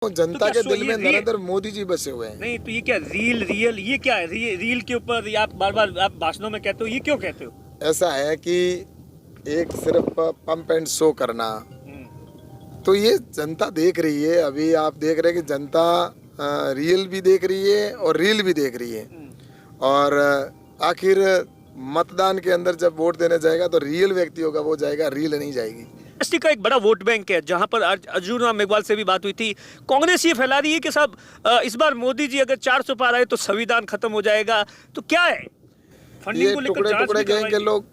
तो जनता के दिल में ये नरेंद्र मोदी जी बसे हुए हैं। नहीं तो ये क्या रियल ये क्या है? रील के ऊपर आप बार बार आप भाषणों में कहते हो, ये क्यों कहते हो? ऐसा है कि एक सिर्फ पंप एंड शो करना, हम्म, तो ये जनता देख रही है। अभी आप देख रहे हैं कि जनता रियल भी देख रही है और रील भी देख रही है। और आखिर मतदान के अंदर जब वोट देने जाएगा तो रियल व्यक्ति होगा वो जाएगा, रील नहीं जाएगी। एसटी का एक बड़ा वोट बैंक है, जहां पर अर्जुन राम मेघवाल से भी बात हुई थी। कांग्रेस ये फैला रही है कि साहब इस बार मोदी जी अगर 400 पार आए तो संविधान खत्म हो जाएगा। तो क्या है फंडिंग ये को लेकर टुकड़े जांच टुकड़े भी गैंग के करवाई? लोग,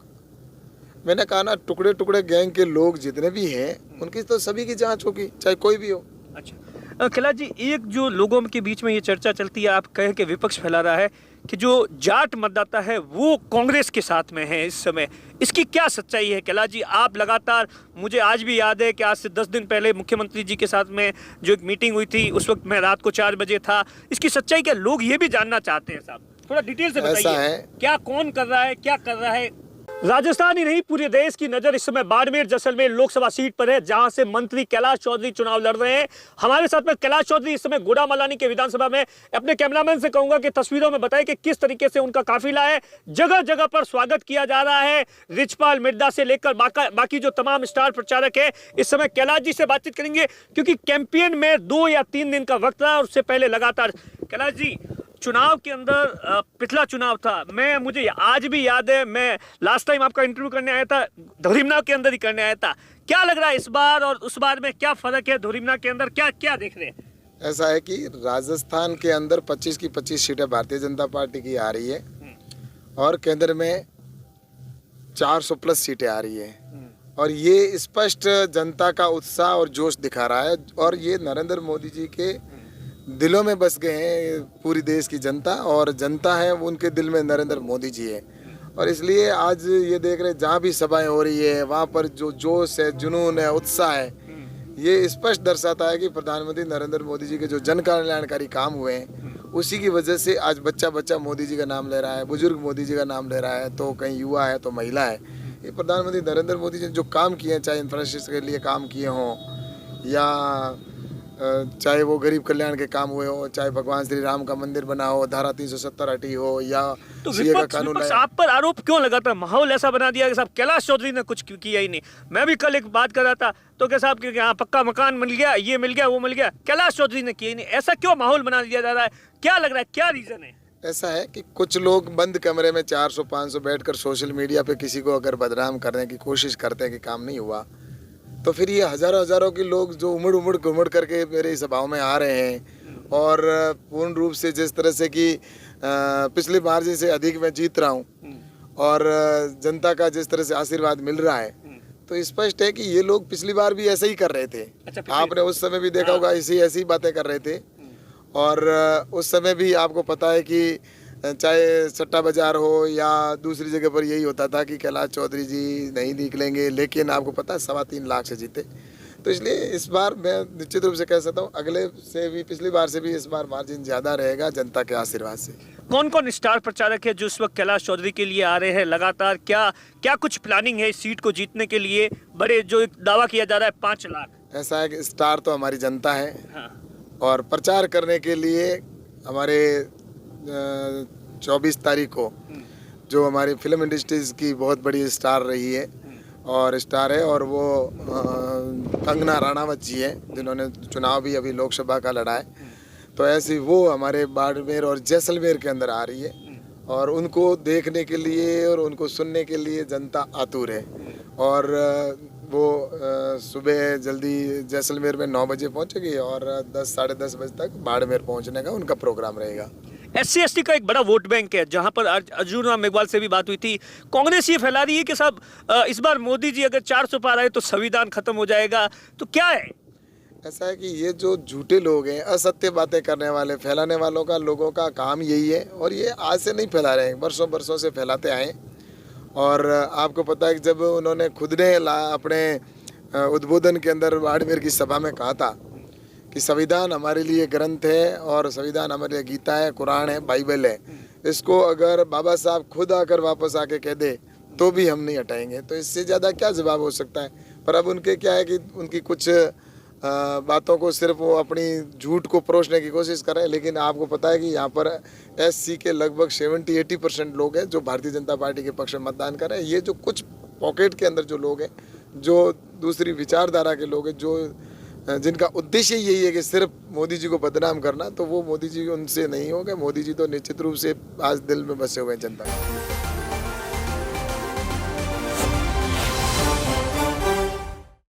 मैंने कहा ना, टुकड़े टुकड़े गैंग के लोग जितने भी हैं उनकी तो सभी की जांच होगी, चाहे कोई भी हो। अच्छा कैलाश जी, एक जो लोगों के बीच में ये चर्चा चलती है, आप कहें कि विपक्ष फैला रहा है कि जो जाट मतदाता है वो कांग्रेस के साथ में है इस समय, इसकी क्या सच्चाई है? कैलाश जी, आप लगातार, मुझे आज भी याद है कि आज से 10 दिन पहले मुख्यमंत्री जी के साथ में जो एक मीटिंग हुई थी, उस वक्त मैं रात को 4 बजे था। इसकी सच्चाई क्या, लोग ये भी जानना चाहते हैं साहब, थोड़ा डिटेल से ऐसा बताइए। है, क्या कौन कर रहा है, क्या कर रहा है? राजस्थान ही नहीं, पूरे देश की नजर इस समय बाड़मेर जैसलमेर लोकसभा सीट पर है, जहां से मंत्री कैलाश चौधरी चुनाव लड़ रहे हैं। हमारे साथ में कैलाश चौधरी इस समय गोडामलानी के विधानसभा में। अपने कैमरामैन से कहूंगा कि तस्वीरों में बताएं कि किस तरीके से उनका काफिला है, जगह जगह पर स्वागत किया जा रहा है। रिचपाल मिर्धा से लेकर बाकी जो तमाम स्टार प्रचारक है, इस समय कैलाश जी से बातचीत करेंगे, क्योंकि कैंपेन में 2 या 3 दिन का वक्त रहा और उससे पहले लगातार। कैलाश जी, चुनाव के अंदर पिछला चुनाव था, मुझे आज भी याद है, मैं लास्ट टाइम आपका इंटरव्यू करने आया था, धोरीमना के अंदर ही करने आया था। क्या लग रहा है इस बार और उस बार में क्या फर्क है? धोरीमना के अंदर क्या क्या देख रहे हैं? ऐसा है कि राजस्थान के अंदर 25 की 25 सीटें भारतीय जनता पार्टी की आ रही है और केंद्र में 400 प्लस सीटें आ रही है। और ये स्पष्ट जनता का उत्साह और जोश दिखा रहा है और ये नरेंद्र मोदी जी के दिलों में बस गए हैं पूरी देश की जनता, और जनता है वो उनके दिल में नरेंद्र मोदी जी है। और इसलिए आज ये देख रहे हैं जहाँ भी सभाएं हो रही है वहाँ पर जो जोश है, जुनून है, उत्साह है, ये स्पष्ट दर्शाता है कि प्रधानमंत्री नरेंद्र मोदी जी के जो जन कल्याणकारी काम हुए हैं उसी की वजह से आज बच्चा बच्चा मोदी जी का नाम ले रहा है, बुजुर्ग मोदी जी का नाम ले रहा है, तो कहीं युवा है तो महिला है। ये प्रधानमंत्री नरेंद्र मोदी जी ने जो काम किए हैं, चाहे इंफ्रास्ट्रक्चर के लिए काम किए हों या चाहे वो गरीब कल्याण के काम हुए हो, चाहे भगवान श्री राम का मंदिर बना हो, धारा 370 हटी हो, या तो सीए का कानून विपक्ष लाया। आप पर आरोप क्यों लगाता? माहौल ऐसा बना दिया कि साहब कैलाश चौधरी ने कुछ किया ही नहीं। मैं भी कल एक बात कर रहा था तो क्या साहब कि हाँ पक्का मकान मिल गया, ये मिल गया, वो मिल गया, कैलाश चौधरी ने किया ही नहीं। ऐसा क्यों माहौल बना दिया जा रहा है? क्या लग रहा है, क्या रीजन है? ऐसा है कि कुछ लोग बंद कमरे में 400-500 बैठकर सोशल मीडिया पे किसी को अगर बदनाम करने की कोशिश करते हैं कि काम नहीं हुआ, तो फिर ये हजारों हजारों के लोग जो उमड़ उमड़ घुमड़ करके मेरे सभाओं में आ रहे हैं और पूर्ण रूप से जिस तरह से कि पिछली मार्जिन से अधिक मैं जीत रहा हूँ और जनता का जिस तरह से आशीर्वाद मिल रहा है, तो स्पष्ट है कि ये लोग पिछली बार भी ऐसे ही कर रहे थे। अच्छा, आपने उस समय भी देखा होगा, ऐसी बातें कर रहे थे। और उस समय भी आपको पता है कि चाहे सट्टा बाजार हो या दूसरी जगह पर यही होता था कि कैलाश चौधरी जी नहीं निकलेंगे, लेकिन आपको पता है 3.25 लाख से जीते। तो इसलिए इस बार मैं निश्चित रूप से कह सकता हूँ अगले से भी, पिछली बार से भी इस बार मार्जिन ज़्यादा रहेगा जनता के आशीर्वाद से। कौन कौन स्टार प्रचारक है जो इस वक्त कैलाश चौधरी के लिए आ रहे हैं लगातार? क्या क्या कुछ प्लानिंग है इस सीट को जीतने के लिए? बड़े जो एक दावा किया जा रहा है 5 लाख। ऐसा है कि स्टार तो हमारी जनता है। हाँ। और प्रचार करने के लिए हमारे 24 तारीख को जो हमारी फिल्म इंडस्ट्रीज की बहुत बड़ी स्टार रही है और स्टार है, और वो कंगना राणावत जी है जिन्होंने चुनाव भी अभी लोकसभा का लड़ा है। तो ऐसी वो हमारे बाड़मेर और जैसलमेर के अंदर आ रही है और उनको देखने के लिए और उनको सुनने के लिए जनता आतुर है। और वो सुबह जल्दी जैसलमेर में 9 बजे पहुंचेगी और 10 साढ़े 10 बजे तक बाड़मेर पहुंचने का उनका प्रोग्राम रहेगा। SC ST का एक बड़ा वोट बैंक है, जहां पर अर्जुन राम मेघवाल से भी बात हुई थी। कांग्रेस ये फैला रही है कि साहब इस बार मोदी जी अगर 400 पार आए तो संविधान खत्म हो जाएगा। तो क्या है? ऐसा है कि ये जो झूठे लोग हैं, असत्य बातें करने वाले, फैलाने वालों का, लोगों का काम यही है। और ये आज से नहीं फैला रहे हैं, बरसों बरसों से फैलाते आए। और आपको पता है कि जब उन्होंने खुद ने अपने उद्बोधन के अंदर बाड़मेर की सभा में कहा था कि संविधान हमारे लिए ग्रंथ है और संविधान हमारे लिए गीता है, कुरान है, बाइबल है, इसको अगर बाबा साहब खुद आकर वापस आके कह दे तो भी हम नहीं हटाएंगे। तो इससे ज़्यादा क्या जवाब हो सकता है? पर अब उनके क्या है कि उनकी कुछ बातों को सिर्फ वो अपनी झूठ को परोसने की कोशिश कर रहे हैं। लेकिन आपको पता है कि यहाँ पर SC के लगभग 70-80% लोग हैं जो भारतीय जनता पार्टी के पक्ष में मतदान कर रहे हैं। ये जो कुछ पॉकेट के अंदर जो लोग हैं, जो दूसरी विचारधारा के लोग हैं, जो जिनका उद्देश्य यही है कि सिर्फ मोदी जी को बदनाम करना, तो वो मोदी जी उनसे नहीं होगा। मोदी जी तो निश्चित रूप से आज दिल में बसे हुए हैं जनता के।